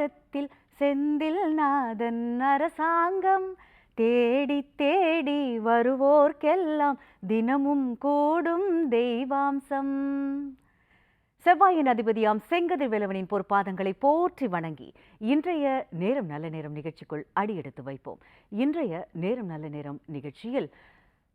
ஓரத்தில் செந்தில் நாதன் அரசாங்கம் தேடி தேடி வருவோர்க்கெல்லாம் தினமும் கூடும் தெய்வாம்சம். செவ்வாயின் அதிபதியாம் செங்கதிர் வேலவனின் பொற்பாதங்களை போற்றி வணங்கி இன்றைய நேரம் நல்ல நேரம் நிகழ்ச்சிக்குள் அடியெடுத்து வைப்போம். இன்றைய நேரம் நல்ல நேரம் நிகழ்ச்சியில்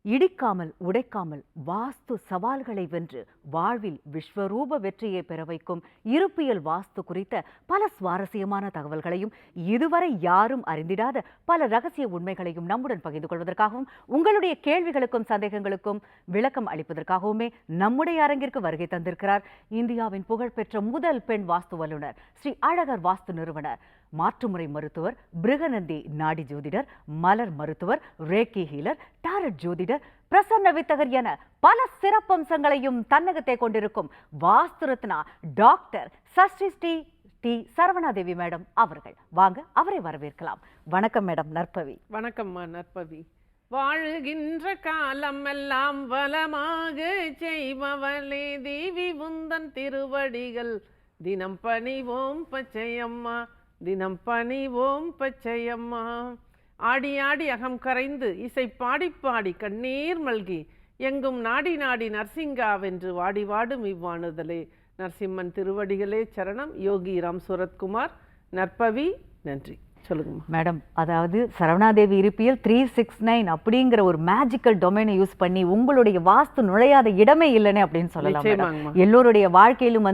இடிக்காமல் உடைக்காமல் வாஸ்து சவால்களை வென்று வாழ்வில் விஸ்வரூப வெற்றியை பெற வைக்கும் இருப்பியல் வாஸ்து குறித்த பல சுவாரஸ்யமான தகவல்களையும் இதுவரை யாரும் அறிந்திடாத பல ரகசிய உண்மைகளையும் நம்முடன் பகிர்ந்து கொள்வதற்காகவும் உங்களுடைய கேள்விகளுக்கும் சந்தேகங்களுக்கும் விளக்கம் அளிப்பதற்காகவுமே நம்முடைய அரங்கிற்கு வருகை தந்திருக்கிறார் இந்தியாவின் புகழ்பெற்ற முதல் பெண் வாஸ்து வல்லுநர், ஸ்ரீ அழகர் வாஸ்து நிறுவனர், மாற்றுமுறை மருத்துவர், பிருகநந்தி நாடி ஜோதிடர், மலர் மருத்துவர், ரேக்கி ஹீலர், டாரட் ஜோதிடர், பிரசன்ன வித்தகர் என பல சிறப்பம்சங்களையும் தன்னகத்தை கொண்டிருக்கும் Vastu Ratna doctor Sashti D Saravanadevi madam அவர்கள். வாங்க அவரை வரவேற்கலாம். வணக்கம் மேடம். நற்பவி. வணக்கம்மா நற்பவி. வாழுகின்ற காலம் எல்லாம் வளமாக செய்பவளே தேவி உந்தன் திருவடிகள் தினம் பணிவோம் பச்சையம்மா, தினம் பணிவோம் பச்சையம்மா. ஆடி ஆடி அகம் கரைந்து இசை பாடி பாடி கண்ணீர் மல்கி எங்கும் நாடி நாடி நரசிங்காவென்று வாடி வாடும் இவ்வாணுதலே. நரசிம்மன் திருவடிகளே சரணம். யோகி ராம் சுரத்குமார். நற்பவி. நன்றி. சொல்லுங்கம்மா மேடம். அதாவது சரவணாதேவி இருப்பியல் 369 அப்படிங்கிற ஒரு மேஜிக்கல் டொமைனை யூஸ் பண்ணி உங்களுடைய வாஸ்து நுழையாத இடமே இல்லைன்னு அப்படின்னு சொல்லலாம். எல்லோருடைய வாழ்க்கையிலும்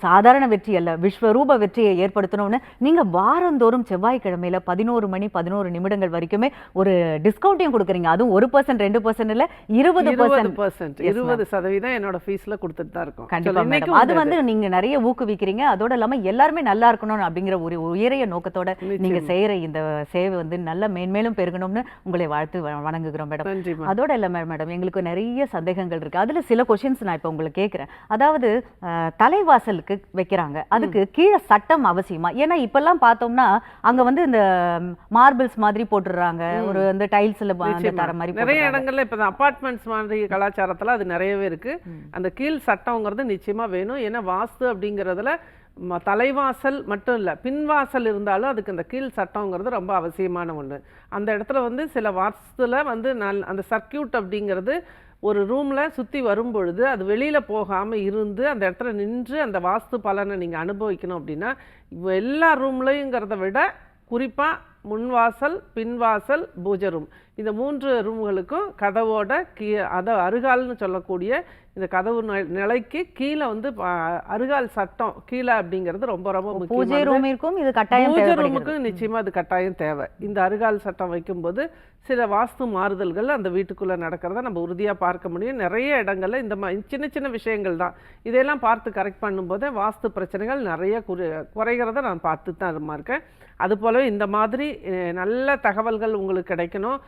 சாதாரண வெற்றி அல்ல, விஸ்வரூப வெற்றியை ஏற்படுத்தணும்னு நீங்க வாரந்தோறும் செவ்வாய்க்கிழமையில 11 மணி 11 நிமிடங்கள் வரைக்குமே ஒரு டிஸ்கவுண்ட்டையும் கொடுக்குறீங்க. அதுவும் 1% 2% இல்ல 20%. 20% என்னோட ஃபீஸ்ல கொடுத்துட்டு தான் இருக்கும். கண்டிப்பா அது நீங்க நிறைய ஊக்குவிக்கிறீங்க. அதோட இல்லாம எல்லாருமே நல்லா இருக்கணும் அப்படிங்கிற ஒரு உயரிய நோக்கத்தோட நீங்க இந்த சேவை நல்ல மேன்மேலும் பெருகணும்னு உங்களை வாழ்த்து வணங்குகிறோம் மேடம். அதோட இல்ல மேடம், எங்களுக்கு நிறைய சந்தேகங்கள் இருக்கு. அதுல சில கொஸ்டின்ஸ் நான் இப்ப உங்களுக்கு கேட்கிறேன். அதாவது தலைவாசலுக்கு வைக்கிறாங்க, அதுக்கு கீழே சட்டம் அவசியமா? ஏன்னா இப்பெல்லாம் பார்த்தோம்னா அங்க இந்த மார்பிள்ஸ் மாதிரி போட்டுடுறாங்க, ஒரு டைல்ஸ்ல தர மாதிரி நிறைய இடங்கள்ல இப்ப அபார்ட்மெண்ட்ஸ் மாதிரி கலாச்சாரத்துல அது நிறையவே இருக்கு. அந்த கீழ் சட்டம்ங்கிறது நிச்சயமா வேணும். ஏன்னா வாஸ்து அப்படிங்கறதுல தலைவாசல் மட்டும் இல்லை, பின்வாசல் இருந்தாலும் அதுக்கு அந்த கீழ் சட்டங்கிறது ரொம்ப அவசியமான ஒன்று. அந்த இடத்துல சில வாஸ்துல அந்த சர்க்கியூட் அப்படிங்கிறது ஒரு ரூமில் சுற்றி வரும்பொழுது அது வெளியில் போகாமல் இருந்து அந்த இடத்துல நின்று அந்த வாஸ்து பலனை நீங்கள் அனுபவிக்கணும். அப்படின்னா எல்லா ரூம்லையுங்கிறத விட குறிப்பாக முன்வாசல், பின்வாசல், பூஜை ரூம், இந்த 3 ரூம்களுக்கும் கதவோட அருகால்னு சொல்லக்கூடிய இந்த கதவு நிலைக்கு கீழே அருகால் சட்டம் கீழே அப்படிங்கிறது ரொம்ப ரொம்ப முக்கியம். பூஜை ரூமுக்கு நிச்சயமா அது கட்டாயம் தேவை. இந்த அருகால் சட்டம் வைக்கும்போது சில வாஸ்து மாறுதல்கள் அந்த வீட்டுக்குள்ள நடக்கிறத நம்ம உறுதியா பார்க்க முடியும். நிறைய இடங்கள்ல இந்த சின்ன சின்ன விஷயங்கள் தான், இதையெல்லாம் பார்த்து கரெக்ட் பண்ணும்போதே வாஸ்து பிரச்சனைகள் நிறைய குறைகிறத நான் பார்த்து தான் இருக்கேன். அது போலவே இந்த மாதிரி நல்ல தகவல்கள் உங்களுக்கு கிடைக்கணும்.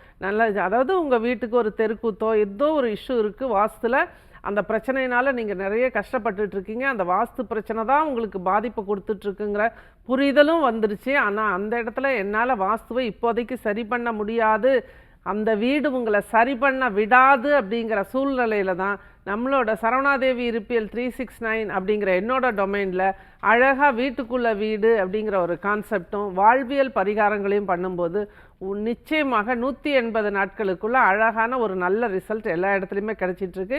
அதாவது உங்கள் வீட்டுக்கு ஒரு தெருக்கூத்தோ ஏதோ ஒரு இஷ்யூ இருக்குது வாஸ்துல, அந்த பிரச்சனையினால நீங்கள் நிறைய கஷ்டப்பட்டுட்டு இருக்கீங்க, அந்த வாஸ்து பிரச்சனை தான் உங்களுக்கு பாதிப்பு கொடுத்துட்ருக்குங்கிற புரிதலும் வந்துருச்சு. ஆனால் அந்த இடத்துல என்னால் வாஸ்துவை இப்போதைக்கு சரி பண்ண முடியாது, அந்த வீடு உங்களை சரி பண்ண விடாது அப்படிங்கிற சூழ்நிலையில தான் நம்மளோட சரவணாதேவி இருப்பியல் 369 அப்படிங்கிற என்னோட டொமைனில் அழகாக வீட்டுக்குள்ள வீடு அப்படிங்கிற ஒரு கான்செப்டும் வாழ்வியல் பரிகாரங்களையும் பண்ணும்போது நிச்சயமாக 180 நாட்களுக்குள்ள அழகான ஒரு நல்ல ரிசல்ட் எல்லா இடத்துலையுமே கிடைச்சிட்ருக்கு.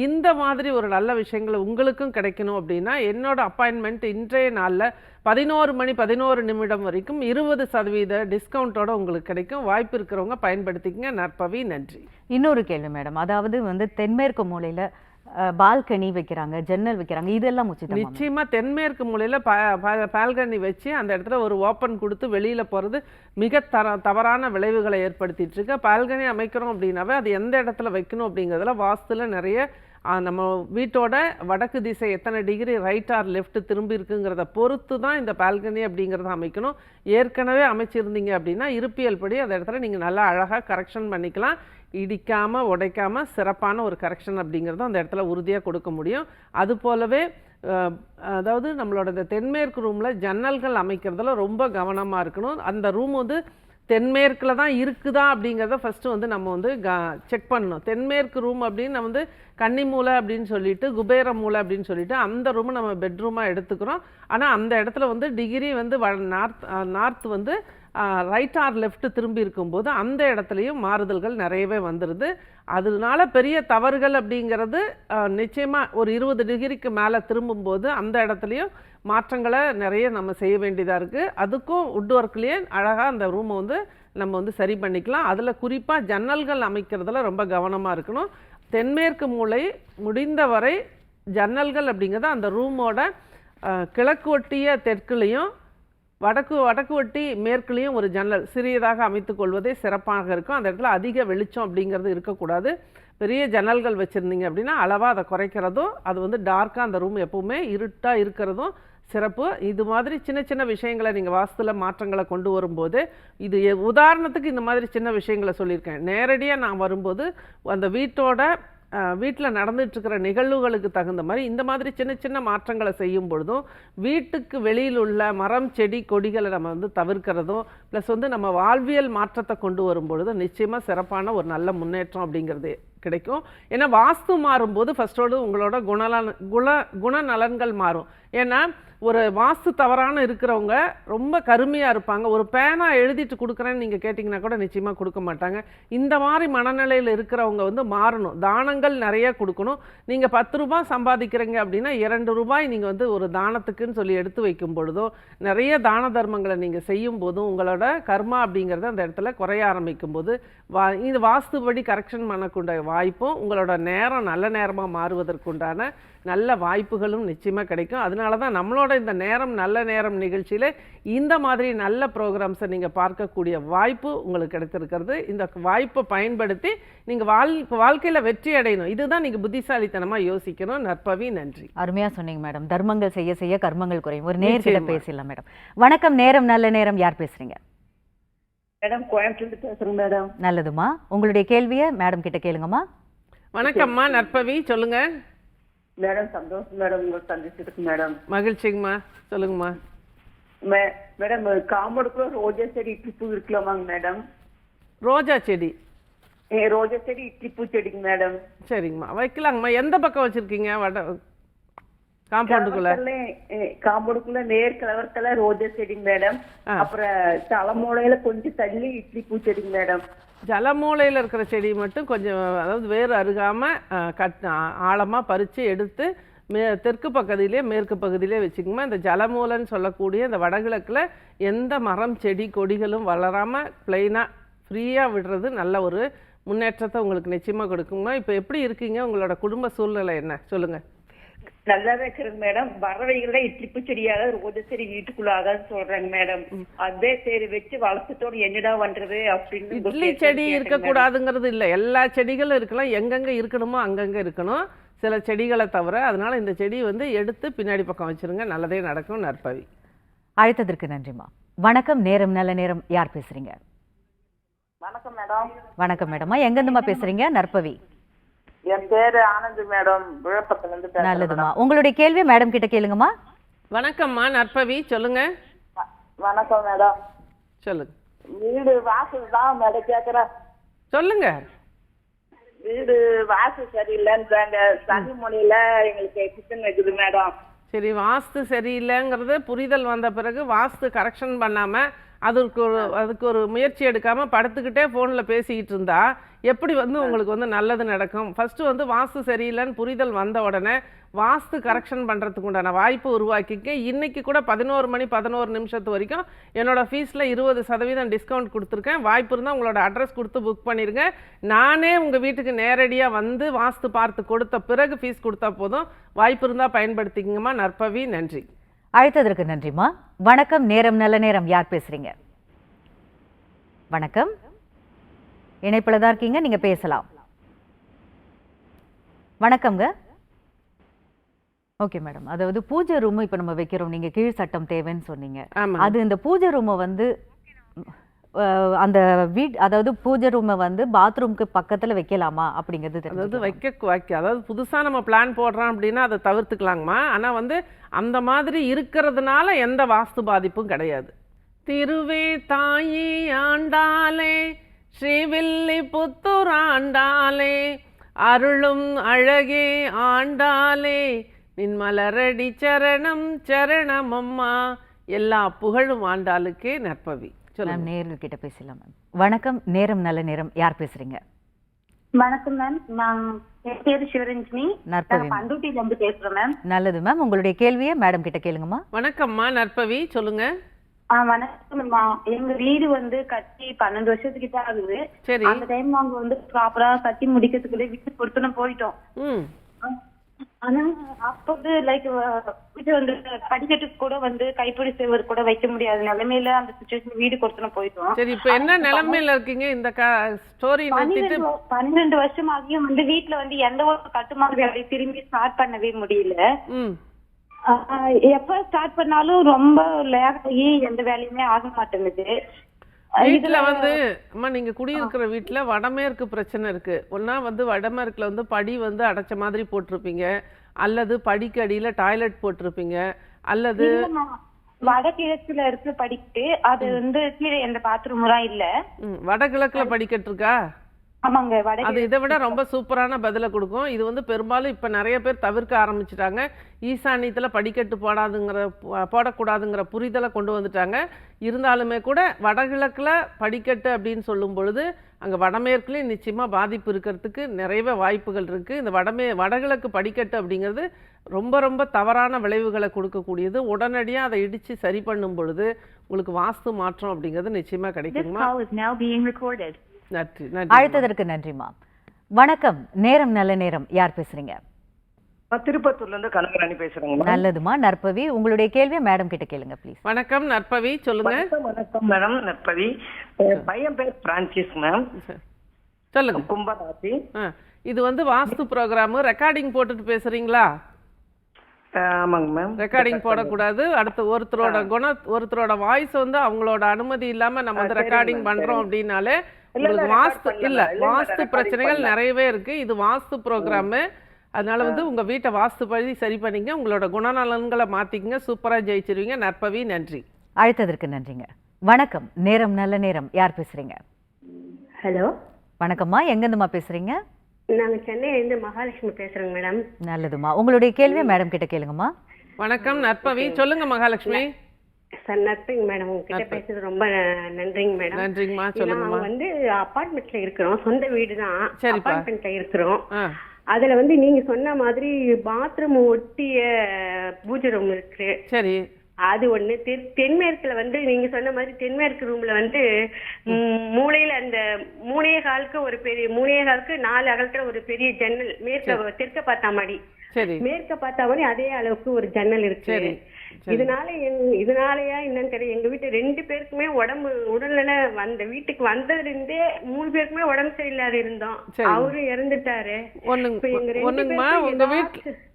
இந்த மாதிரி ஒரு நல்ல விஷயங்கள் உங்களுக்கும் கிடைக்கணும் அப்படின்னா என்னோட அப்பாயின்மெண்ட் இன்றைய நாளில் 11 மணி 11 நிமிடம் வரைக்கும் 20% டிஸ்கவுண்ட்டோட உங்களுக்கு கிடைக்கும். வாய்ப்பு இருக்கிறவங்க பயன்படுத்திக்கங்க. நற்பவி. நன்றி. இன்னொரு கேள்வி மேடம், அதாவது தென்மேற்கு மூலையில் பால்கனி வைக்கிறாங்க, ஜன்னல் வைக்கிறாங்க, இதெல்லாம் நிச்சயமா தென்மேற்கு மூலையில் பால்கனி வச்சு அந்த இடத்துல ஒரு ஓப்பன் கொடுத்து வெளியில போறது மிக தவறான விளைவுகளை ஏற்படுத்திட்டு இருக்கு. பால்கனி அமைக்கிறோம் அப்படின்னாவே அது எந்த இடத்துல வைக்கணும் அப்படிங்கிறதுல வாஸ்துல நிறைய நம்ம வீட்டோட வடக்கு திசை எத்தனை டிகிரி ரைட் ஆர் லெஃப்ட் திரும்பி இருக்குங்கிறத பொறுத்து தான் இந்த பால்கனி அப்படிங்கிறத அமைக்கணும். ஏற்கனவே அமைச்சிருந்தீங்க அப்படின்னா இருப்பியல் படி அந்த இடத்துல நீங்கள் நல்லா அழகாக கரெக்ஷன் பண்ணிக்கலாம். இடிக்காமல் உடைக்காமல் சிறப்பான ஒரு கரெக்ஷன் அப்படிங்கிறத அந்த இடத்துல உறுதியாக கொடுக்க முடியும். அது போலவே அதாவது நம்மளோட இந்த தென்மேற்கு ரூமில் ஜன்னல்கள் அமைக்கிறதுல ரொம்ப கவனமாக இருக்கணும். அந்த ரூம் தென்மேற்கில் தான் இருக்குதா அப்படிங்கிறத ஃபஸ்ட்டு வந்து நம்ம வந்து செக் பண்ணணும். தென்மேற்கு ரூம் அப்படின்னு நம்ம வந்து கன்னி மூலை அப்படின்னு சொல்லிட்டு குபேர மூலை அப்படின்னு சொல்லிட்டு அந்த ரூமை நம்ம பெட்ரூமாக எடுத்துக்கிறோம். ஆனால் அந்த இடத்துல வந்து டிகிரி வந்து நார்த் வந்து ரைட் ஆர் லெஃப்ட் திரும்பி இருக்கும்போது அந்த இடத்துலையும் மாறுதல்கள் நிறையவே வந்துடுது. அதனால பெரிய தவறுகள் அப்படிங்கிறது நிச்சயமாக ஒரு 20 டிகிரிக்கு மேலே திரும்பும்போது அந்த இடத்துலையும் மாற்றங்களை நிறைய நம்ம செய்ய வேண்டியதாக இருக்குது. அதுக்கும் வுட் ஒர்க்லேயே அழகாக அந்த ரூமை வந்து நம்ம வந்து சரி பண்ணிக்கலாம். அதில் குறிப்பாக ஜன்னல்கள் அமைக்கிறதுல ரொம்ப கவனமாக இருக்கணும். தென்மேற்கு மூலை முடிந்தவரை ஜன்னல்கள் அப்படிங்கிறது அந்த ரூமோட கிழக்கு ஒட்டிய தெற்குலேயும் வடக்கு ஒட்டி மேற்குலேயும் ஒரு ஜன்னல் சிறியதாக அமைத்து கொள்வதே சிறப்பாக இருக்கும். அந்த இடத்துல அதிக வெளிச்சம் அப்படிங்கிறது இருக்கக்கூடாது. பெரிய ஜன்னல்கள் வச்சுருந்தீங்க அப்படின்னா அளவாக அதை குறைக்கிறதும் அது வந்து டார்க்காக அந்த ரூம் எப்போவுமே இருட்டாக இருக்கிறதும் சிறப்பு. இது மாதிரி சின்ன சின்ன விஷயங்களை நீங்கள் வாஸ்துல மாற்றங்களை கொண்டு வரும்போது இது உதாரணத்துக்கு இந்த மாதிரி சின்ன விஷயங்களை சொல்லியிருக்கேன். நேரடியாக நான் வரும்போது அந்த வீட்டில் நடந்துட்டுருக்கிற நிகழ்வுகளுக்கு தகுந்த மாதிரி இந்த மாதிரி சின்ன சின்ன மாற்றங்களை செய்யும் பொழுதும் வீட்டுக்கு வெளியில் உள்ள மரம் செடி கொடிகளை நம்ம வந்து தவிர்க்கிறதும் ப்ளஸ் வந்து நம்ம வாழ்வியல் மாற்றத்தை கொண்டு வரும்பொழுதும் நிச்சயமாக சிறப்பான ஒரு நல்ல முன்னேற்றம் அப்படிங்கிறது கிடைக்கும். ஏன்னா வாஸ்து மாறும்போது ஃபஸ்ட்டோடு உங்களோட குணநலன்கள் மாறும். ஏன்னா ஒரு வாஸ்து தவறான இருக்கிறவங்க ரொம்ப கருமையாக இருப்பாங்க. ஒரு பேனா எழுதிட்டு கொடுக்குறேன்னு நீங்கள் கேட்டிங்கன்னா கூட நிச்சயமாக கொடுக்க மாட்டாங்க. இந்த மாதிரி மனநிலையில் இருக்கிறவங்க வந்து மாறணும். தானங்கள் நிறைய கொடுக்கணும். நீங்கள் 10 ரூபாய் சம்பாதிக்கிறீங்க அப்படின்னா 2 ரூபாய் நீங்கள் வந்து ஒரு தானத்துக்குன்னு சொல்லி எடுத்து வைக்கும் பொழுதோ நிறைய தான தர்மங்களை நீங்கள் செய்யும் போதும் உங்களோட கர்மா அப்படிங்கிறது அந்த இடத்துல குறைய ஆரம்பிக்கும் போது இது வாஸ்துபடி கரெக்ஷன் பண்ணக்கூடிய வாய்ப்பும் உங்களோட நேரம் நல்ல நேரமாக மாறுவதற்குண்டான நல்ல வாய்ப்புகளும் நிச்சயமாக கிடைக்கும். அதனால தான் நம்மளோட இந்த நேரம் நல்ல நேரம் நிகழ்ச்சியில் இந்த மாதிரி நல்ல ப்ரோக்ராம்ஸை நீங்கள் பார்க்கக்கூடிய வாய்ப்பு உங்களுக்கு கிடைத்திருக்கிறது. இந்த வாய்ப்பை பயன்படுத்தி நீங்கள் வாழ்க்கையில் வெற்றி அடையணும். இதுதான் நீங்கள் புத்திசாலித்தனமாக யோசிக்கணும். நற்பவி, நன்றி. அருமையாக சொன்னீங்க மேடம். தர்மங்கள் செய்ய செய்ய கர்மங்கள் குறையும். ஒரு நேர்கிட்ட பேசலாம் மேடம். வணக்கம். நேரம் நல்ல நேரம். யார் பேசுறீங்க? மேடம், கோயம்புத்தூர்ல பேசுறேன் மேடம். நல்லதுமா. உங்களுடைய கேள்வியை மேடம் கிட்ட கேளுங்கம்மா. வணக்கம்மா நற்பவி, சொல்லுங்க மேடம். சந்தோஷம் மேடம் உங்களை சந்திச்சிருக்கு மேடம். மகிழ்ச்சிங்கம்மா, சொல்லுங்கம்மா. மேடம், காம்பவுண்டுக்குள்ள ரோஜா செடி இட்லி பூ இருக்கலாமாங்க மேடம்? ரோஜா செடி? ரோஜா செடி இட்லி பூ செடிங்க மேடம். சரிங்கம்மா, வைக்கலாங்கம்மா. எந்த பக்கம் வச்சிருக்கீங்க? காம்பவுண்டுக்குள்ள நேர் கலர் ரோஜா செடிங்க மேடம். அப்புறம் தலைமூலையில கொஞ்சம் தள்ளி இட்லி பூ செடிங்க மேடம். ஜலமூலையில் இருக்கிற செடி மட்டும் கொஞ்சம், அதாவது வேறு அருகாமல் ஆழமாக பறித்து எடுத்து தெற்கு பகுதியிலே மேற்கு பகுதியிலே வச்சுக்கோங்க. இந்த ஜலமூலைன்னு சொல்லக்கூடிய இந்த வடகிழக்கில் எந்த மரம் செடி கொடிகளும் வளராமல் பிளெயினாக ஃப்ரீயாக விடுறது நல்ல ஒரு முன்னேற்றத்தை உங்களுக்கு நிச்சயமாக கொடுக்குமா. இப்போ எப்படி இருக்கீங்க? உங்களோட குடும்ப சூழ்நிலை என்ன சொல்லுங்கள். நல்லாவே இருக்கிறது மேடம். பறவைகள இட்லி பூ செடியாக ரோஜா செடி வீட்டுக்குள்ள ஆகாது சொல்றாங்க மேடம். அதே சரி வச்சு வளர்த்துட்டோடு என்னடா பண்றது அப்படின்னு. இட்லி செடி இருக்கக்கூடாதுங்கிறது இல்லை, எல்லா செடிகளும் இருக்கலாம். எங்கெங்க இருக்கணுமோ அங்கங்கே இருக்கணும், சில செடிகளை தவிர. அதனால இந்த செடி வந்து எடுத்து பின்னாடி பக்கம் வச்சிருங்க, நல்லதே நடக்கும். நற்பவி. அழைத்ததற்கு நன்றிம்மா. வணக்கம். நேரம் நல்ல நேரம். யார் பேசுறீங்க? வணக்கம் மேடம். வணக்கம் மேடம்மா. எங்கிருந்துமா பேசுறீங்க? நற்பவி. என் பேரு ஆனந்த் மேடம், விழுப்புரத்துல இருந்து பேசுறேன். நல்லதுமா. உங்களுடைய கேள்வி மேடம் கிட்ட கேளுங்கம்மா. வணக்கம்மா நற்பவி, சொல்லுங்க. வணக்கம் மேடம். சொல்லுங்க. வீடு வாசல் தான் மேடம் கேக்குறேன். சொல்லுங்க. வீடு வாசல் சரியில்லைன்றாங்க. சனி மொழியில எங்களுக்கு கிச்சன் இருக்குது மேடம். சரி, வாஸ்து சரியில்லைங்கிறது புரிதல் வந்த பிறகு வாஸ்து கரெக்ஷன் பண்ணாமல் அதுக்கு ஒரு முயற்சி எடுக்காமல் படுத்துக்கிட்டே ஃபோனில் பேசிக்கிட்டு இருந்தா எப்படி வந்து உங்களுக்கு வந்து நல்லது நடக்கும்? ஃபஸ்ட்டு வந்து வாஸ்து சரியில்லைன்னு புரிதல் வந்த உடனே வாஸ்து கரெக்ஷன் பண்ணுறதுக்கு உண்டான வாய்ப்பு உருவாக்கிக்க. இன்றைக்கி கூட 11 மணி 11 நிமிஷத்து வரைக்கும் என்னோடய ஃபீஸில் 20% டிஸ்கவுண்ட் கொடுத்துருக்கேன். வாய்ப்பு இருந்தால் உங்களோட அட்ரஸ் கொடுத்து புக் பண்ணிடுங்க. நானே உங்கள் வீட்டுக்கு நேரடியாக வந்து வாஸ்து பார்த்து கொடுத்த பிறகு ஃபீஸ் கொடுத்தா போதும். வாய்ப்பு இருந்தால் பயன்படுத்திக்கங்கம்மா. நற்பவி, நன்றி. அழைத்ததற்கு நன்றிம்மா. வணக்கம். நேரம் நல்ல நேரம். யார் பேசுறீங்க? வணக்கம். இணைப்பில் தான் இருக்கீங்க, நீங்க பேசலாம். வணக்கம்ங்க. Okay madam. அதாவது பூஜை ரூம் இப்போ நம்ம வைக்கிறோம், நீங்க கீழ் சட்டம் தேவைன்னு சொன்னீங்க. அது இந்த பூஜை ரூமை வந்து அந்த அதாவது பூஜை ரூமை வந்து பாத்ரூம்க்கு பக்கத்துல வைக்கலாமா அப்படிங்கிறது? அதாவது புதுசா நம்ம பிளான் போடுறோம் அப்படின்னா அதை தவிர்த்துக்கலாங்கம்மா. ஆனா வந்து அந்த மாதிரி இருக்கிறதுனால எந்த வாஸ்து பாதிப்பும் கிடையாது. திருவே தாயி ஆண்டாலே ஸ்ரீவில்லி புத்தூர் ஆண்டாலே அருளும் அழகே ஆண்டாலே நின் மலரடி சரணம் சரணம் அம்மா. எல்லா புகழும் ஆண்டாளுக்கே நற்பவி. மேம் நேர்கள் கிட்ட பேசலாம் மேம். வணக்கம், நேரம் நல்ல நேரம். யார் பேசுறீங்க? வணக்கம் மேம், நான் என் பேரு சிவரஞ்சனி, நற்பவி. பண்ருட்டில இருந்து பேசுறேன் மேம். நல்லது மேம், உங்களுடைய கேள்வியை மேடம் கிட்ட கேளுங்கம்மா. வணக்கம்மா நற்பவி, சொல்லுங்க. வணக்கம் மேம். எங்க வீடு வந்து கட்டி 12 வருஷத்துக்கிட்ட ஆகுது. சரி. அந்த டைம் நாங்க வந்து ப்ராப்பரா கட்டி முடிக்கிறதுக்குள்ளே வீட்டு கொடுத்துன்னு போயிட்டோம். ஆனா அப்ப வந்து லைக் வீட்டு வந்து படிக்கட்டுக்கு கூட வந்து கைப்பிடி சேவர் கூட வைக்க முடியாத நிலைமையில அந்த சிச்சுவேஷன் வீடு கொடுத்துன்னு போயிட்டோம். சரி, இப்ப என்ன நிலைமையில இருக்கீங்க? இந்த ஸ்டோரி 12 வருஷம் ஆகியும் வந்து வீட்டுல வந்து எந்த ஒரு கட்டுமான வேலையை திரும்பி ஸ்டார்ட் பண்ணவே முடியல. எப்ப ஸ்டார்ட் பண்ணாலும் ரொம்ப லேட் ஆகி எந்த வேலையுமே ஆக மாட்டேங்குது. வீட்டுல வந்து அம்மா நீங்க குடியிருக்கிற வீட்டுல வடமேற்கு பிரச்சனை இருக்கு. ஒன்னா வந்து வடமேற்குல வந்து படி வந்து அடைச்ச மாதிரி போட்டிருப்பீங்க, அல்லது படிக்கு அடியில டாய்லெட் போட்டிருப்பீங்க, அல்லது வடகிழக்குல இருக்கு படிக்கட்டு, அது வந்து கீழே எந்த பாத்ரூம் இல்ல. வடகிழக்குல படிக்கட்டு இருக்கா? ஆமாங்க. அது இதை விட ரொம்ப சூப்பரான பதில கொடுக்கும். இது வந்து பெரும்பாலும் இப்ப நிறைய பேர் தவிர்க்க ஆரம்பிச்சுட்டாங்க. ஈசானியத்துல படிக்கட்டு போடக்கூடாதுங்கிற புரிதலை கொண்டு வந்துட்டாங்க. இருந்தாலுமே கூட வடகிழக்குல படிக்கட்டு அப்படின்னு சொல்லும் பொழுது அங்க வடமேற்குலயும் நிச்சயமா பாதிப்பு இருக்கிறதுக்கு நிறைய வாய்ப்புகள் இருக்கு. இந்த வடகிழக்கு படிக்கட்டு அப்படிங்கிறது ரொம்ப ரொம்ப தவறான விளைவுகளை கொடுக்கக்கூடியது. உடனடியா அதை இடிச்சு சரி பண்ணும் பொழுது உங்களுக்கு வாஸ்து மாற்றம் அப்படிங்கிறது நிச்சயமா கிடைக்குமா? நன்றி. அழைத்ததற்கு நன்றிமா. வணக்கம், நேரம் நல்ல நேரம். யார் பேசுறீங்க? திருப்பத்தூர்ல இருந்து கனகராணி பேசுறேங்க. நல்லதுமா நற்பவி, உங்களுடைய கேள்வியை மேடம் கிட்ட கேளுங்க ப்ளீஸ். வணக்கம் நற்பவி, சொல்லுங்க. வணக்கம் மேடம் நற்பவி. பையன் பேர் பிரான்சிஸ் மேம். சொல்லுங்க. கும்பராசி. இது வந்து வாஸ்து ப்ரோக்ராம் ரெக்கார்டிங் போட்டுட்டு பேசுறீங்களா? ஆமாங்க மேம். ரெக்கார்டிங் போடக்கூடாது. அடுத்து ஒருத்தரோட வாய்ஸ் வந்து அவங்களோட அனுமதி இல்லாம நம்ம வந்து ரெக்கார்டிங் பண்றோம் அப்படின்னாலே உங்களுக்கு வாஸ்து பிரச்சனைகள் நிறையவே இருக்கு. இது வாஸ்து ப்ரோக்ராம். அதனால வந்து உங்க வீட்டை வாஸ்து படி சரி பண்ணிங்க, உங்களோட குணநலன்களை மாத்திக்கங்க, சூப்பரா ஜெயிச்சிருவீங்க. நற்பவி, நன்றி. அழைத்ததற்கு நன்றிங்க. வணக்கம், நேரம் நல்ல நேரம். யார் பேசுறீங்க? ஹலோ, வணக்கம்மா, எங்கிருந்துமா பேசுறீங்க? நாங்க சென்னையிலிருந்து மகாலட்சுமி பேசுறேங்க மேடம். நல்லதுமா, உங்களுடைய கேள்வியை மேடம் கிட்ட கேளுங்கம்மா. வணக்கம் நற்பவி, சொல்லுங்க மகாலட்சுமி. சார் நன்றிங்க மேடம், உங்ககிட்ட பேசுறது ரொம்ப நன்றிங்க மேடம். நன்றிங்கம்மா, சொல்லுங்கம்மா. வந்து அபார்ட்மெண்ட்ல இருக்கிறோம், சொந்த வீடு தான். அபார்ட்மெண்ட்ல இருக்கிறோம். அதுல வந்து நீங்க சொன்ன மாதிரி பாத்ரூம் ஒட்டிய பூஜை ரூம் இருக்கு. சரி, அது ஒண்ணு. தென்மேற்குல வந்து நீங்க சொன்ன மாதிரி தென்மேற்கு ரூம்ல வந்து மூலையில அந்த 3.25 4 அகலத்துல ஒரு பெரிய ஜன்னல், தெற்க பார்த்தா மாதிரி, மேற்க பார்த்தா மாதிரி அதே அளவுக்கு ஒரு ஜன்னல் இருக்கு. இதனாலயா என்னன்னு தெரியல, எங்க வீட்டு 2 பேருக்குமே உடல்நல வந்த வீட்டுக்கு வந்ததுல இருந்தே 3 பேருக்குமே உடம்பு சரியில்லாத இருந்தோம். அவரும் இறந்துட்டாரு.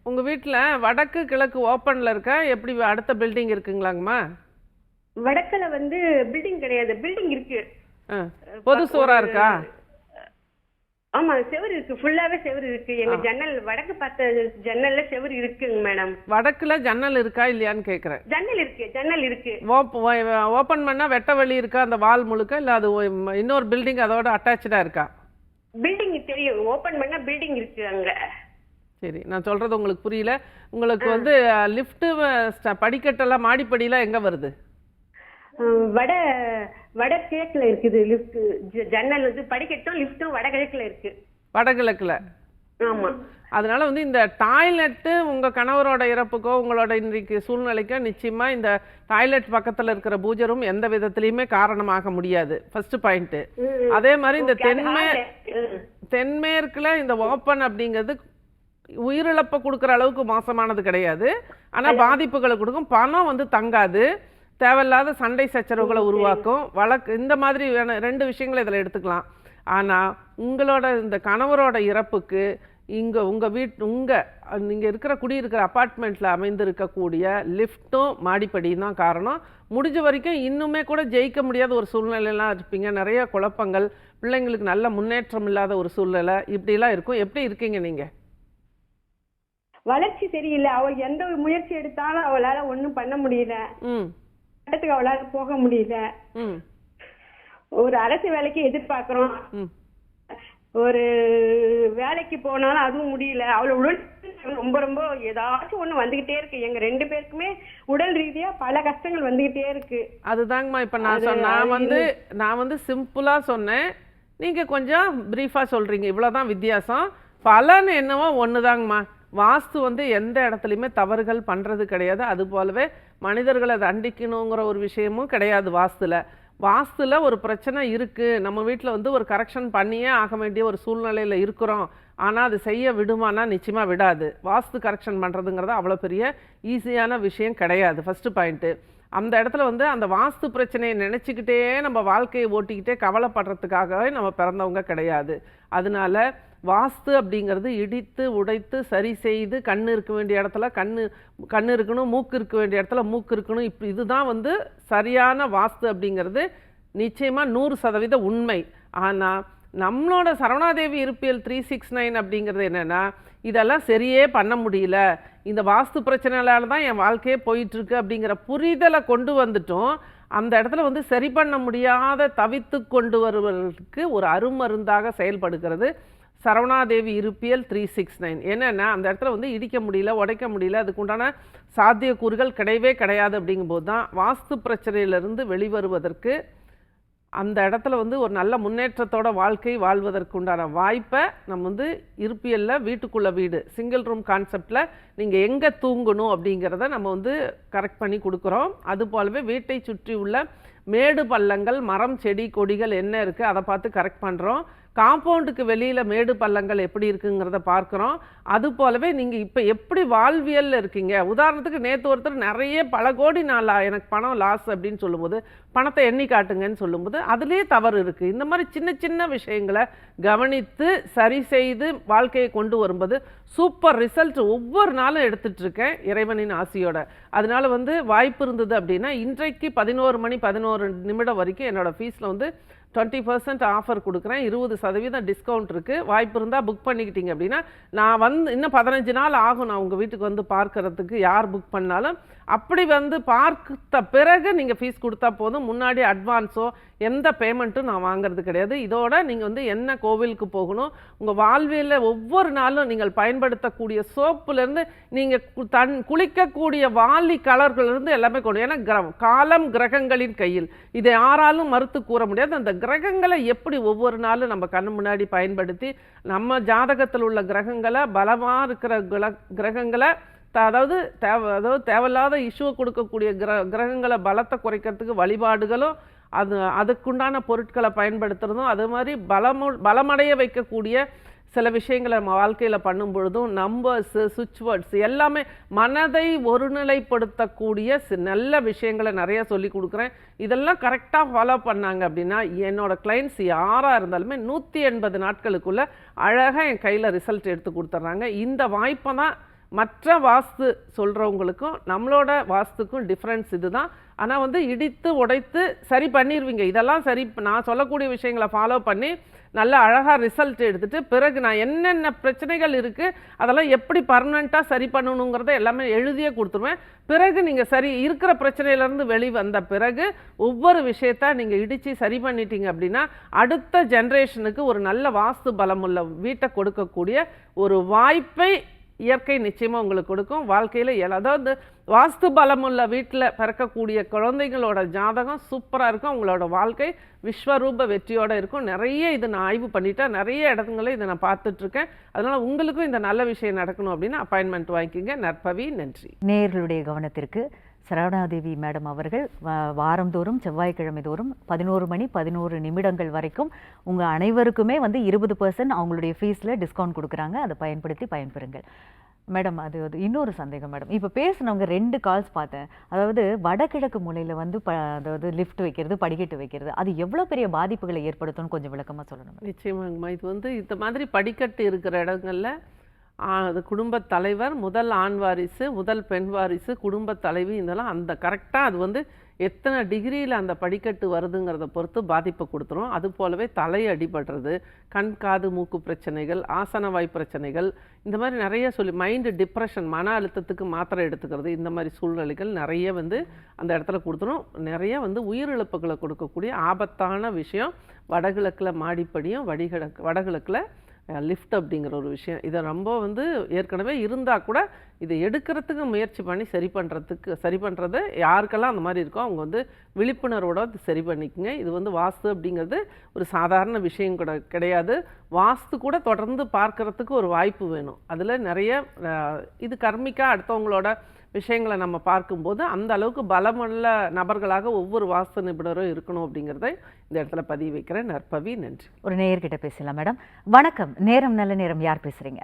உங்க வீட்டுல வடக்கு கிழக்கு ஓபன்ல இருக்கா? எப்படி அடுத்த பில்டிங் இருக்குங்களாங்கம்மா? வடக்குல வந்து பில்டிங் கிடையாது, பில்டிங் இருக்கு. பொது சோறா இருக்கா? ஆமா, செவரு இருக்கு, ஃபுல்லாவே செவரு இருக்கு. எங்க ஜன்னல் வடக்கு பார்த்த ஜன்னல்ல செவரு இருக்குங்க மேடம். வடக்குல ஜன்னல் இருக்கா இல்லையான்னு கேக்குறேன். ஜன்னல் இருக்கு. ஓபன் பண்ணா வெட்ட வழி இருக்கா அந்த வால் முழுக்க, இல்ல அது இன்னொரு பில்டிங் அதோட அட்டாச்சா இருக்கா? பில்டிங் தெரியும், ஓபன் பண்ணா பில்டிங் இருக்கு அங்க. சரி, நான் சொல்றது உங்களுக்கு புரியல. உங்களுக்கு வந்து லிஃப்ட் படிக்கட்டெல்லாம் மாடிப்படியெல்லாம் எங்க வருது? வடகிழக்குல இருக்குது லிஃப்ட். ஜன்னல் வந்து படிக்கட்டும் லிஃப்ட்டும் வடகிழக்குல இருக்கு. வடகிழக்குல? ஆமா. அதனால வந்து இந்த டாய்லெட்டு உங்க கணவரோட இறப்புக்கோ உங்களோட இன்றைக்கு சூழ்நிலைக்கோ நிச்சயமா இந்த டாய்லெட் பக்கத்துல இருக்கிற பூஜை ரூம் எந்த விதத்திலயுமே காரணமாக முடியாது. First point. அதே மாதிரி இந்த தென்மேற்குல இந்த ஓப்பன் அப்படிங்கிறது உயிரிழப்பை கொடுக்குற அளவுக்கு மோசமானது கிடையாது. ஆனா பாதிப்புகளை கொடுக்கும். பணம் வந்து தங்காது, தேவையில்லாத சண்டை சச்சரவுகளை உருவாக்கும். இந்த மாதிரி 2 விஷயங்களை இதில் எடுத்துக்கலாம். ஆனால் உங்களோட இந்த கணவரோட இறப்புக்கு நீங்கள் இருக்கிற குடியிருக்கிற அப்பார்ட்மெண்ட்டில் அமைந்திருக்கக்கூடிய லிஃப்ட்டும் மாடிப்படியும் தான் காரணம். முடிஞ்ச வரைக்கும் இன்னுமே கூட ஜெயிக்க முடியாத ஒரு சூழ்நிலையெல்லாம் இருப்பீங்க. நிறைய குழப்பங்கள், பிள்ளைங்களுக்கு நல்ல முன்னேற்றம் இல்லாத ஒரு சூழ்நிலை இப்படிலாம் இருக்கும். எப்படி இருக்கீங்க நீங்கள்? வளர்ச்சி சரியில்லை. அவள் எந்த ஒரு முயற்சி எடுத்தாலும் அவளால ஒன்றும் பண்ண முடியல. இடத்துக்கு அவளால போக முடியல. ம் ஒரு அரசு வேலைக்கு எதிர்பார்க்கிறோம். ம் ஒரு வேலைக்கு போனாலும் அதுவும் முடியல. அவளை உடல் ரொம்ப ரொம்ப ஏதாச்சும் ஒண்ணு வந்துகிட்டே இருக்கு. எங்க 2 பேருக்குமே உடல் ரீதியா பல கஷ்டங்கள் வந்துகிட்டே இருக்கு. அதுதாங்கம்மா இப்போ நான் வந்து சிம்பிளா சொன்னேன், நீங்க கொஞ்சம் பிரீஃபா சொல்றீங்க, இவ்வளவுதான் வித்தியாசம். பலன் என்னவோ ஒண்ணுதாங்கம்மா. வாஸ்து வந்து எந்த இடத்துலையுமே தவறுகள் பண்றது கிடையாது. அது போலவே மனிதர்களை தண்டிக்கணுங்கிற ஒரு விஷயமும் கிடையாது வாஸ்துல ஒரு பிரச்சனை இருக்கு, நம்ம வீட்டில் வந்து ஒரு கரெக்ஷன் பண்ணியே ஆக வேண்டிய ஒரு சூழ்நிலையில் இருக்கிறோம், ஆனால் அது செய்ய விடுமானா நிச்சயமாக விடாது. வாஸ்து கரெக்ஷன் பண்ணுறதுங்கிறது அவ்வளோ பெரிய ஈஸியான விஷயம் கிடையாது. ஃபஸ்ட்டு பாயிண்ட்டு, அந்த இடத்துல வந்து அந்த வாஸ்து பிரச்சனையை நினச்சிக்கிட்டே நம்ம வாழ்க்கையை ஓட்டிக்கிட்டே கவலைப்படுறதுக்காகவே நம்ம பிறந்தவங்க கிடையாது. அதனால வாஸ்து அப்படிங்கிறது இடித்து உடைத்து சரி செய்து, கண் இருக்க வேண்டிய இடத்துல கண் இருக்கணும், மூக்கு இருக்க வேண்டிய இடத்துல மூக்கு இருக்கணும். இப்படி இதுதான் வந்து சரியான வாஸ்து அப்படிங்கிறது நிச்சயமாக 100% உண்மை. ஆனால் நம்மளோட சரவணாதேவி இருப்பியல் 369 அப்படிங்கிறது என்னென்னா, இதெல்லாம் சரியே பண்ண முடியல, இந்த வாஸ்து பிரச்சனையால தான் என் வாழ்க்கையே போயிட்டுருக்கு அப்படிங்கிற புரிதலை கொண்டு வந்துட்டோம். அந்த இடத்துல வந்து சரி பண்ண முடியாத தவித்து கொண்டு வருவதற்கு ஒரு அருமருந்தாக செயல்படுகிறது சரவணாதேவி இருப்பியல் 369. என்னென்னா, அந்த இடத்துல வந்து இடிக்க முடியல, உடைக்க முடியல, அதுக்குண்டான சாத்தியக்கூறுகள் கிடையவே கிடையாது. அப்படிங்கும்போது தான் வாஸ்து பிரச்சனையிலிருந்து வெளிவருவதற்கு, அந்த இடத்துல வந்து ஒரு நல்ல முன்னேற்றத்தோட வாழ்க்கை வாழ்வதற்குண்டான வாய்ப்பை நம்ம வந்து இருப்பியலில் வீட்டுக்குள்ள வீடு சிங்கிள் ரூம் கான்செப்டில் நீங்கள் எங்கே தூங்கணும் அப்படிங்கிறத நம்ம வந்து கரெக்ட் பண்ணி கொடுக்குறோம். அது போலவே வீட்டை சுற்றி உள்ள மேடு பள்ளங்கள், மரம் செடி கொடிகள் என்ன இருக்குது அதை பார்த்து கரெக்ட் பண்ணுறோம். காம்பவுண்டுக்கு வெளியில் மேடு பள்ளங்கள் எப்படி இருக்குங்கிறத பார்க்குறோம். அது போலவே நீங்கள் இப்போ எப்படி வாழ்வியலில் இருக்கீங்க, உதாரணத்துக்கு நேற்று ஒருத்தர் நிறைய பல கோடி எனக்கு பணம் லாஸ் அப்படின்னு சொல்லும்போது பணத்தை எண்ணி காட்டுங்கன்னு சொல்லும்போது அதுலேயே தவறு இருக்குது. இந்த மாதிரி சின்ன சின்ன விஷயங்களை கவனித்து சரி செய்து வாழ்க்கையை கொண்டு வரும்போது சூப்பர் ரிசல்ட் ஒவ்வொரு நாளும் எடுத்துகிட்ருக்கேன் இறைவனின் ஆசையோட. அதனால வந்து வாய்ப்பு இருந்தது அப்படின்னா இன்றைக்கு 11 மணி 11 நிமிடம் வரைக்கும் என்னோடய ஃபீஸில் வந்து 20% ஆஃபர் கொடுக்குறேன், 20% டிஸ்கவுண்ட் இருக்குது. வாய்ப்பு இருந்தால் புக் பண்ணிக்கிட்டீங்க அப்படின்னா, நான் வந்து இன்னும் 15 நாள் ஆகும் நான் உங்கள் வீட்டுக்கு வந்து பார்க்கறதுக்கு, யார் புக் பண்ணாலும். அப்படி வந்து பார்த்த பிறகு நீங்கள் ஃபீஸ் கொடுத்தா போதும், முன்னாடி அட்வான்ஸோ எந்த பேமெண்ட்டும் நான் வாங்குறது கிடையாது. இதோட நீங்கள் வந்து என்ன கோவிலுக்கு போகணும், உங்கள் வாழ்வியலில் ஒவ்வொரு நாளும் நீங்கள் பயன்படுத்தக்கூடிய சோப்புலேருந்து நீங்கள் குளிக்கக்கூடிய வாலி கலர்கள்லேருந்து எல்லாமே கொண்டு, ஏன்னா காலம் கிரகங்களின் கையில், இதை யாராலும் மறுத்து கூற முடியாது. அந்த கிரகங்களை எப்படி ஒவ்வொரு நாளும் நம்ம கண்ணு முன்னாடி பயன்படுத்தி நம்ம ஜாதகத்தில் உள்ள கிரகங்களை பலமாக இருக்கிற கிரகங்களை அதாவது தேவையில்லாத இஷ்யூ கொடுக்கக்கூடிய கிரகங்களை பலத்தை குறைக்கிறதுக்கு வழிபாடுகளும் அதுக்குண்டான பொருட்களை பயன்படுத்துறதும், அது மாதிரி பலமடைய வைக்கக்கூடிய சில விஷயங்களை நம்ம வாழ்க்கையில் பண்ணும் பொழுதும் நம்பர்ஸு சுவிட்ச் வேர்ட்ஸ் எல்லாமே மனதை ஒருநிலைப்படுத்தக்கூடிய நல்ல விஷயங்களை நிறைய சொல்லி கொடுக்குறேன். இதெல்லாம் கரெக்டாக ஃபாலோ பண்ணாங்க அப்படின்னா என்னோடய கிளைண்ட்ஸ் யாராக இருந்தாலுமே 180 நாட்களுக்குள்ளே அழகாக என் கையில் ரிசல்ட் எடுத்து கொடுத்துட்றாங்க. இந்த வாய்ப்பை தான் மற்ற வாஸ்து சொல்கிறவங்களுக்கும் நம்மளோட வாஸ்துக்கும் டிஃப்ரென்ஸ் இதுதான். ஆனால் வந்து இடித்து உடைத்து சரி பண்ணிடுவீங்க. இதெல்லாம் சரி நான் சொல்லக்கூடிய விஷயங்களை ஃபாலோ பண்ணி நல்ல அழகாக ரிசல்ட் எடுத்துகிட்டு பிறகு நான் என்னென்ன பிரச்சனைகள் இருக்குது அதெல்லாம் எப்படி பர்மனெண்ட்டாக சரி பண்ணணுங்கிறத எல்லாமே எழுதியே கொடுத்துருவேன். பிறகு நீங்கள் சரி இருக்கிற பிரச்சனையிலேருந்து வெளிவந்த பிறகு ஒவ்வொரு விஷயத்த நீங்கள் இடித்து சரி பண்ணிட்டீங்க அப்படின்னா அடுத்த ஜென்ரேஷனுக்கு ஒரு நல்ல வாஸ்து பலமுள்ள வீட்டை கொடுக்கக்கூடிய ஒரு வாய்ப்பை இயற்கை நிச்சயமாக உங்களுக்கு கொடுக்கும். வாழ்க்கையில் அதாவது வாஸ்து பலமுள்ள வீட்டில் பிறக்கக்கூடிய குழந்தைங்களோட ஜாதகம் சூப்பராக இருக்கும், அவங்களோட வாழ்க்கை விஸ்வரூப வெற்றியோடு இருக்கும். நிறைய இது நான் ஆய்வு பண்ணிட்டேன், நிறைய இடங்களில் இதை நான் பார்த்துட்ருக்கேன். அதனால் உங்களுக்கும் இந்த நல்ல விஷயம் நடக்கணும் அப்படின்னா அப்பாயின்மெண்ட் வாங்கிக்கிங்க. நற்பவி, நன்றி. நேயர்களுடைய கவனத்திற்கு சரவணாதேவி மேடம் அவர்கள் வாரந்தோறும் செவ்வாய்க்கிழமை தோறும் 11 மணி 11 நிமிடங்கள் வரைக்கும் உங்கள் அனைவருக்குமே வந்து 20% அவங்களுடைய ஃபீஸில் டிஸ்கவுண்ட் கொடுக்குறாங்க. அதை பயன்படுத்தி பயன்பெறுங்கள். மேடம், அது இன்னொரு சந்தேகம் மேடம். இப்போ பேசினவங்க 2 கால்ஸ் பார்த்தேன். அதாவது வடகிழக்கு மூலையில் வந்து அதாவது லிஃப்ட் வைக்கிறது, படிக்கட்டு வைக்கிறது, அது எவ்வளோ பெரிய பாதிப்புகளை ஏற்படுத்தும்னு கொஞ்சம் விளக்கமாக சொல்லணும். நிச்சயமாங்கம்மா, இது வந்து இந்த மாதிரி படிக்கட்டு இருக்கிற இடங்களில் அது குடும்பத் தலைவர், முதல் ஆண் வாரிசு, முதல் பெண் வாரிசு, குடும்பத் தலைவி, இதெல்லாம் அந்த கரெக்டாக அது வந்து எத்தனை டிகிரியில் அந்த படிக்கட்டு வருதுங்கிறத பொறுத்து பாதிப்பை கொடுத்துரும். அது போலவே தலை அடிபடுறது, கண் காது மூக்கு பிரச்சனைகள், ஆசனவாய் பிரச்சனைகள், இந்த மாதிரி நிறைய மைண்டு டிப்ரெஷன், மன அழுத்தத்துக்கு மாத்திரை எடுத்துக்கிறது, இந்த மாதிரி சூழ்நிலைகள் நிறைய வந்து அந்த இடத்துல கொடுத்துரும். நிறைய வந்து உயிரிழப்புகளை கொடுக்கக்கூடிய ஆபத்தான விஷயம் வடகிழக்கில் மாடிப்படியும் வடகிழக்கில் லிஃப்ட் அப்படிங்கிற ஒரு விஷயம். இதை ரொம்ப வந்து ஏற்கனவே இருந்தால் கூட இதை எடுக்கிறதுக்கு முயற்சி பண்ணி சரி பண்ணுறது யாருக்கெல்லாம் அந்த மாதிரி இருக்கோ அவங்க வந்து விழிப்புணர்வோட சரி பண்ணிக்கோங்க. இது வந்து வாஸ்து அப்படிங்கிறது ஒரு சாதாரண விஷயம் கூட கிடையாது. வாஸ்து கூட தொடர்ந்து பார்க்கறதுக்கு ஒரு வாய்ப்பு வேணும். அதில் நிறைய இது கர்மிக்காக அடுத்தவங்களோட விஷயங்களை நம்ம பார்க்கும்போது அந்த அளவுக்கு பலமுள்ள நபர்களாக ஒவ்வொரு வாஸ்து நிபுணரும் இருக்கணும் அப்படிங்கிறத இந்த இடத்துல பதிவு வைக்கிறேன். நற்பவி, நன்றி. ஒரு நேயர்கிட்ட பேசலாம் மேடம். வணக்கம், நேரம் நல்ல நேரம். யார் பேசுறீங்க?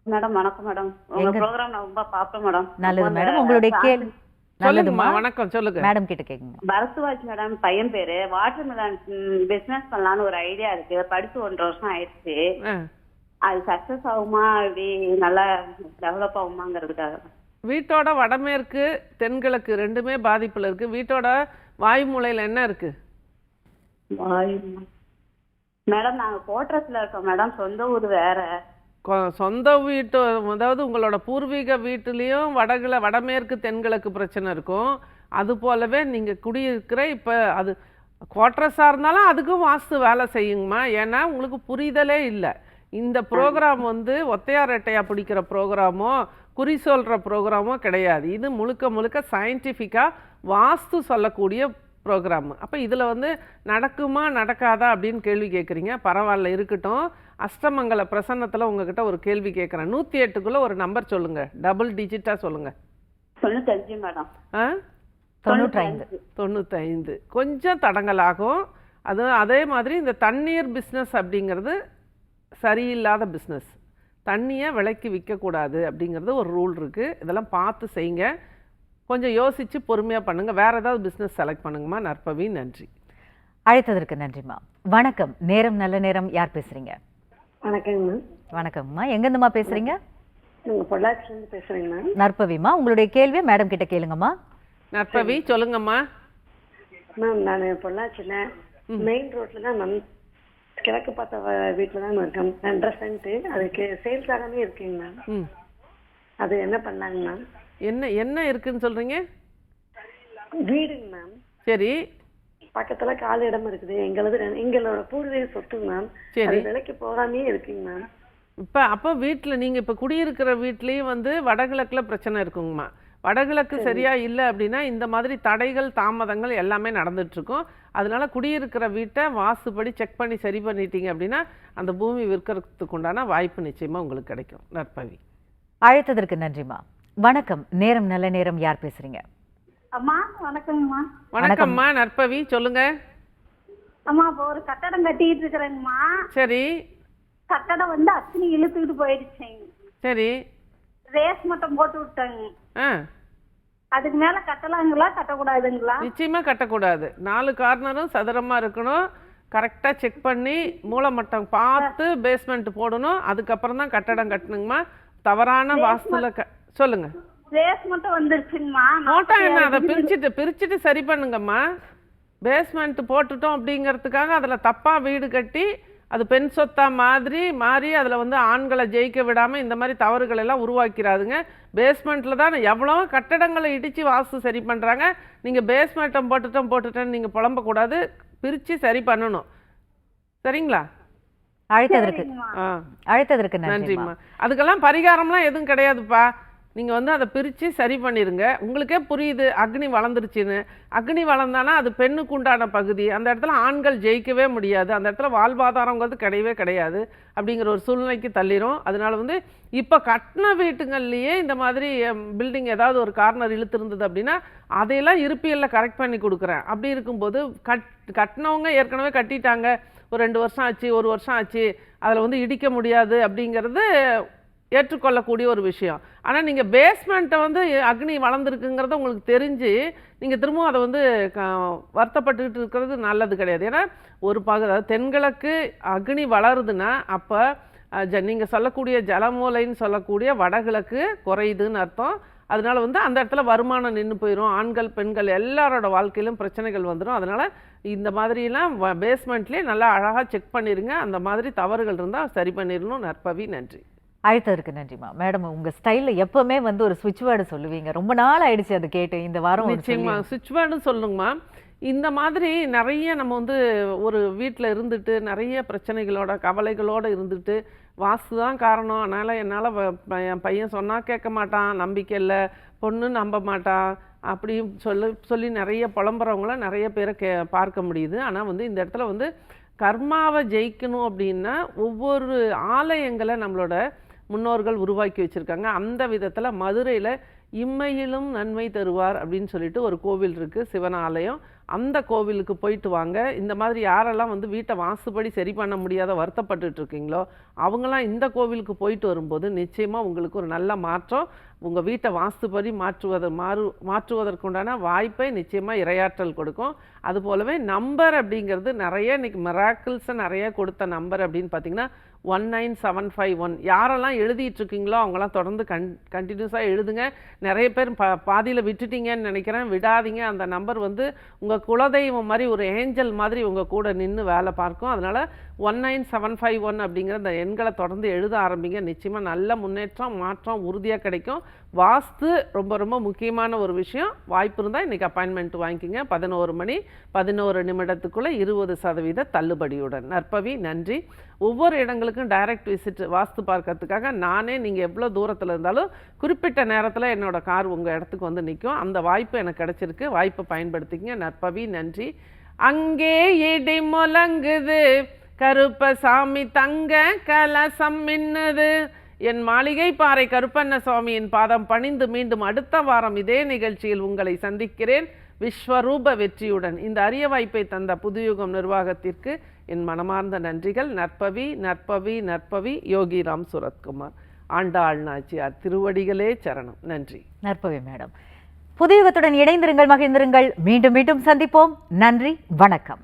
மேடம் வணக்கம் மேடம். உங்க ப்ரோகிராம் நான் ரொம்ப பாப்பேன் மேடம். நல்லது மேடம், உங்களுடைய கேள்வி. நல்லதுமா, வணக்கம், சொல்லுங்க மேடம் கிட்ட கேக்குங்க. பரத்வாஜ் மேடம், பையன் பேரு. வாட்டர் மெலன் பிசினஸ் பண்ணலான்னு ஒரு ஐடியா இருக்கு. படிச்சு 1.5 வருஷம் ஆயிடுச்சு. அது சக்சஸ் ஆகுமா, இப்படி நல்லா டெவலப் ஆகுமாங்கிறதுக்காக. வீட்டோட வடமேற்கு தென்கிழக்கு ரெண்டுமே பாதிப்புல இருக்கு. வீட்டோட வாய் மூலையில என்ன இருக்கு? மேடம் நாங்க கோட்ரஸ்ல இருக்கோம் மேடம். சொந்த ஊர் வேற. சொந்த வீட்டு, அதாவது உங்களோட பூர்வீக வீட்டுலேயும் வடமேற்கு தென்கிழக்கு பிரச்சனை இருக்கும். அது போலவே நீங்கள் குடியிருக்கிற இப்போ அது குவார்டர்ஸாக இருந்தாலும் அதுக்கும் வாஸ்து வேலை செய்யுங்கம்மா. ஏன்னா உங்களுக்கு புரிதலே இல்லை. இந்த ப்ரோக்ராம் வந்து ஒத்தையார் ரெட்டையா பிடிக்கிற ப்ரோக்ராமோ குறி சொல்கிற ப்ரோக்ராமோ கிடையாது. இது முழுக்க முழுக்க சயின்டிஃபிக்காக வாஸ்து சொல்லக்கூடிய ப்ரோக்ராம். அப்போ இதில் வந்து நடக்குமா நடக்காதா அப்படின்னு கேள்வி கேட்குறீங்க. பரவாயில்ல, இருக்கட்டும். அஷ்டமங்கல பிரசன்னத்தில் உங்ககிட்ட ஒரு கேள்வி கேட்குறேன். 108க்குள்ளே ஒரு நம்பர் சொல்லுங்கள், டபுள் டிஜிட்டாக சொல்லுங்கள். 95 மேடம். 95 கொஞ்சம் தடங்கலாகும். அதே மாதிரி இந்த தண்ணீர் பிஸ்னஸ் அப்படிங்கிறது சரியில்லாத பிஸ்னஸ். தண்ணியை விலைக்கு விற்கக்கூடாது அப்படிங்கிறது ஒரு ரூல் இருக்குது. இதெல்லாம் பார்த்து செய்யுங்க. கொஞ்சம் யோசித்து பொறுமையாக பண்ணுங்கள். வேறு ஏதாவது பிஸ்னஸ் செலக்ட் பண்ணுங்கம்மா. நற்பவி, நன்றி. அழைத்ததற்கு நன்றிம்மா. வணக்கம், நேரம் நல்ல நேரம். யார் பேசுறீங்க? வணக்கங்கம்மா. வணக்கம்மா, எங்கேருந்துமா பேசுறீங்க? பொள்ளாச்சிலேருந்து பேசுறேங்கம்மா. நற்பவிமா, உங்களுடைய கேள்வியை மேடம் கிட்ட கேளுங்கம்மா. நற்பவி, சொல்லுங்கம்மா. மேம் நான் பொள்ளாச்சியில் மெயின் ரோட்ல தான் மேம், கிழக்கு பார்த்த வீட்டில் தான் இருக்கேன். 2.5 சென்ட். அதுக்கு சேல்ஸ் ஆகாமே இருக்குங்க மேம். அது என்ன பண்ணாங்க மேம்? என்ன இருக்குன்னு சொல்றீங்க? வீடுங்க மேம். சரி. பக்கத்துல கால இடம் இருக்குது. எங்களோட பூர்வீக சொத்துங்க மேம். சரி. விலைக்கு போகாமே இருக்குங்க மேம். அப்போ வீட்டில் நீங்கள் இப்போ குடியிருக்கிற வீட்லேயும் வந்து வடகிழக்கில் பிரச்சனை இருக்குங்கம்மா. வடகிழக்கு சரியா இல்லை அப்படின்னா இந்த மாதிரி தடைகள் தாமதங்கள் எல்லாமே நடந்துட்டுருக்கும். அதனால குடியிருக்கிற வீட்டை வாஸ்துப்படி செக் பண்ணி சரி பண்ணிட்டீங்க அப்படின்னா அந்த பூமி விற்கிறதுக்கு உண்டான வாய்ப்பு நிச்சயமாக உங்களுக்கு கிடைக்கும். நற்பவி. அழைத்ததற்கு நன்றிம்மா. வணக்கம், நேரம் நல்ல நேரம். யார் பேசுறீங்க? அம்மா வணக்கங்கம்மா. வணக்கம்மா. நற்பவி, சொல்லுங்க. அம்மா இப்போ ஒரு கட்டடம் கட்டிட்டு இருக்கிறேங்கம்மா. சரி. கட்டடம் வந்து அக்னி இழுத்துக்கிட்டு போயிடுச்சுங்க. சரி. ரேஸ் மட்டும் போட்டு விட்டாங்க. அதுக்கு மேல கட்டலாங்களா கட்டக்கூடாதுங்களா? நிச்சயமா கட்டக்கூடாது. 4 கார்னரும் சதுரமா இருக்கணும். கரெக்டா செக் பண்ணி மூலமட்டம் பார்த்து பேஸ்மெண்ட் போடணும். அதுக்கப்புறம் தான் கட்டடம் கட்டணுங்கம்மா. தவறான வாஸ்துல சொல்லுங்க. ரேஸ் மட்டும் வந்துருச்சுங்கம்மா. போட்டா என்ன, அதை பிரிச்சுட்டு சரி பண்ணுங்கம்மா. பேஸ்மெண்ட் போட்டுட்டோம் அப்படிங்கிறதுக்காக அதில் தப்பாக வீடு கட்டி அது பெண் சொத்தா மாறி அதில் வந்து ஆண்களை ஜெயிக்க விடாமல் இந்த மாதிரி தவறுகள் எல்லாம் உருவாக்கிறாதுங்க. பேஸ்மெண்ட்டில் தான் எவ்வளோ கட்டடங்களை இடித்து வாஸ்து சரி பண்ணுறாங்க. நீங்கள் பேஸ்மெண்ட்டை போட்டுட்டேன்னு நீங்கள் புலம்பக்கூடாது. பிரித்து சரி பண்ணணும். சரிங்களா? அழைத்ததற்கு நன்றிம்மா. அதுக்கெல்லாம் பரிகாரம்லாம் எதுவும் கிடையாதுப்பா. நீங்கள் வந்து அதை பிரித்து சரி பண்ணிடுங்க. உங்களுக்கே புரியுது அக்னி வளர்ந்துருச்சுன்னு. அக்னி வளர்ந்தானா அது பெண்ணுக்கு உண்டான பகுதி. அந்த இடத்துல ஆண்கள் ஜெயிக்கவே முடியாது. அந்த இடத்துல வாழ்வாதாரங்கிறது கிடையவே கிடையாது. அப்படிங்கிற ஒரு சூழ்நிலைக்கு தள்ளிடும். அதனால வந்து இப்போ கட்டின வீட்டுங்கள்லேயே இந்த மாதிரி பில்டிங் ஏதாவது ஒரு கார்னர் இழுத்துருந்தது அப்படின்னா அதையெல்லாம் இருப்பியலில் கரெக்ட் பண்ணி கொடுக்குறேன். அப்படி இருக்கும்போது கட்டினவங்க ஏற்கனவே கட்டிட்டாங்க, ஒரு 2 வருஷம் ஆச்சு, 1 வருஷம் ஆச்சு, அதில் வந்து இடிக்க முடியாது அப்படிங்கிறது ஏற்றுக்கொள்ளக்கூடிய ஒரு விஷயம். ஆனால் நீங்கள் பேஸ்மெண்ட்டை வந்து அக்னி வளர்ந்துருக்குங்கிறத உங்களுக்கு தெரிஞ்சு நீங்கள் திரும்பவும் அதை வந்து வருத்தப்பட்டுக்கிட்டு இருக்கிறது நல்லது கிடையாது. ஏன்னா ஒரு தென்கிழக்கு அக்னி வளருதுன்னா அப்போ நீங்கள் சொல்லக்கூடிய ஜலமூலைன்னு சொல்லக்கூடிய வடகிழக்கு குறையுதுன்னு அர்த்தம். அதனால வந்து அந்த இடத்துல வருமானம் நின்று போயிடும். ஆண்கள் பெண்கள் எல்லாரோட வாழ்க்கையிலும் பிரச்சனைகள் வந்துடும். அதனால இந்த மாதிரிலாம் பேஸ்மெண்ட்லேயே நல்லா அழகாக செக் பண்ணிடுங்க. அந்த மாதிரி தவறுகள் இருந்தால் சரி பண்ணிடணும். நற்பவி, நன்றி. அழைத்ததற்கு நன்றிம்மா. மேடம், உங்க ஸ்டைல்ல எப்பவுமே வந்து ஒரு சுவிட்ச் வேர்டு சொல்லுவீங்க. ரொம்ப நாள் ஆயிடுச்சு அது கேட்டு. இந்த வாரம் நிச்சயமா சுவிட்ச் வேர்டு சொல்லுங்கம்மா. இந்த மாதிரி நிறைய நம்ம வந்து ஒரு வீட்டில் இருந்துட்டு நிறைய பிரச்சனைகளோட கவலைகளோட இருந்துட்டு வாஸ்து தான் காரணம், அதனால் என்னால் என் பையன் சொன்னால் கேட்க மாட்டான், நம்பிக்கை இல்லை, பொண்ணு நம்ப மாட்டான் அப்படின்னு சொல்லி நிறைய புலம்புறவங்கள நிறைய பேரை பார்க்க முடியுது. ஆனால் வந்து இந்த இடத்துல வந்து கர்மாவை ஜெயிக்கணும் அப்படின்னா ஒவ்வொரு ஆலயங்களை நம்மளோட முன்னோர்கள் உருவாக்கி வச்சுருக்காங்க. அந்த விதத்தில் மதுரையில் இம்மையிலும் நன்மை தருவார் அப்படின்னு சொல்லிட்டு ஒரு கோவில் இருக்குது, சிவன் ஆலயம். அந்த கோவிலுக்கு போயிட்டு வாங்க. இந்த மாதிரி யாரெல்லாம் வந்து வீட்டை வாஸ்துபடி சரி பண்ண முடியாத வருத்தப்பட்டுட்டு இருக்கீங்களோ அவங்களாம் இந்த கோவிலுக்கு போயிட்டு வரும்போது நிச்சயமாக உங்களுக்கு ஒரு நல்ல மாற்றம், உங்கள் வீட்டை வாஸ்துபடி மாற்றுவதற்குண்டான வாய்ப்பை நிச்சயமாக இரையாற்றல் கொடுக்கும். அதுபோலவே நம்பர் அப்படிங்கிறது நிறைய இன்னைக்கு மிராக்கிள்ஸை நிறைய கொடுத்த நம்பர் அப்படின்னு பார்த்தீங்கன்னா 19751. யாரெல்லாம் எழுதிட்டு இருக்கீங்களோ அவங்களாம் தொடர்ந்து கண்டினியூஸாக எழுதுங்க. நிறைய பேர் பாதியில் விட்டுட்டீங்கன்னு நினைக்கிறேன். விடாதீங்க. அந்த நம்பர் வந்து உங்கள் குலதெய்வம் மாதிரி ஒரு ஏஞ்சல் மாதிரி உங்கள் கூட நின்று வேலை பார்க்கும். அதனால் 19751 அப்படிங்கிற அந்த எண்களை தொடர்ந்து எழுத ஆரம்பிங்க. நிச்சயமாக நல்ல முன்னேற்றம் மாற்றம் உறுதியாக கிடைக்கும். வாஸ்து ரொம்ப ரொம்ப முக்கியமான ஒரு விஷயம். வாய்ப்பு இருந்தால் இன்றைக்கி அப்பாயின்மெண்ட் வாங்கிக்கிங்க. 11 மணி 11 நிமிடத்துக்குள்ளே 20% தள்ளுபடியுடன். நற்பவி, நன்றி. ஒவ்வொரு இடங்களுக்கும் டைரக்ட் விசிட் வாஸ்து பார்க்கறதுக்காக நானே, நீங்கள் எவ்வளோ தூரத்தில் இருந்தாலும் குறிப்பிட்ட நேரத்தில் என்னோட கார் உங்கள் இடத்துக்கு வந்து நிற்கும். அந்த வாய்ப்பு எனக்கு கிடைச்சிருக்கு. வாய்ப்பை பயன்படுத்திக்கங்க. நற்பவி, நன்றி. அங்கே இடி முழங்குது, கருப்பசாமி தங்க கலசம் மின்னுது, என் மாளிகை பாறை கருப்பண்ண சுவாமியின் பாதம் பணிந்து மீண்டும் அடுத்த வாரம் இதே நிகழ்ச்சியில் உங்களை சந்திக்கிறேன். விஸ்வரூப வெற்றியுடன். இந்த அரிய வாய்ப்பை தந்த புதுயுகம் நிர்வாகத்திற்கு என் மனமார்ந்த நன்றிகள். நற்பவி, நற்பவி, நற்பவி. யோகிராம் சுரத்குமார். ஆண்டாள் நாச்சியார் திருவடிகளே சரணம். நன்றி. நற்பவி மேடம். புதுயுகத்துடன் இணைந்திருங்கள், மகிழ்ந்திருங்கள். மீண்டும் மீண்டும் சந்திப்போம். நன்றி, வணக்கம்.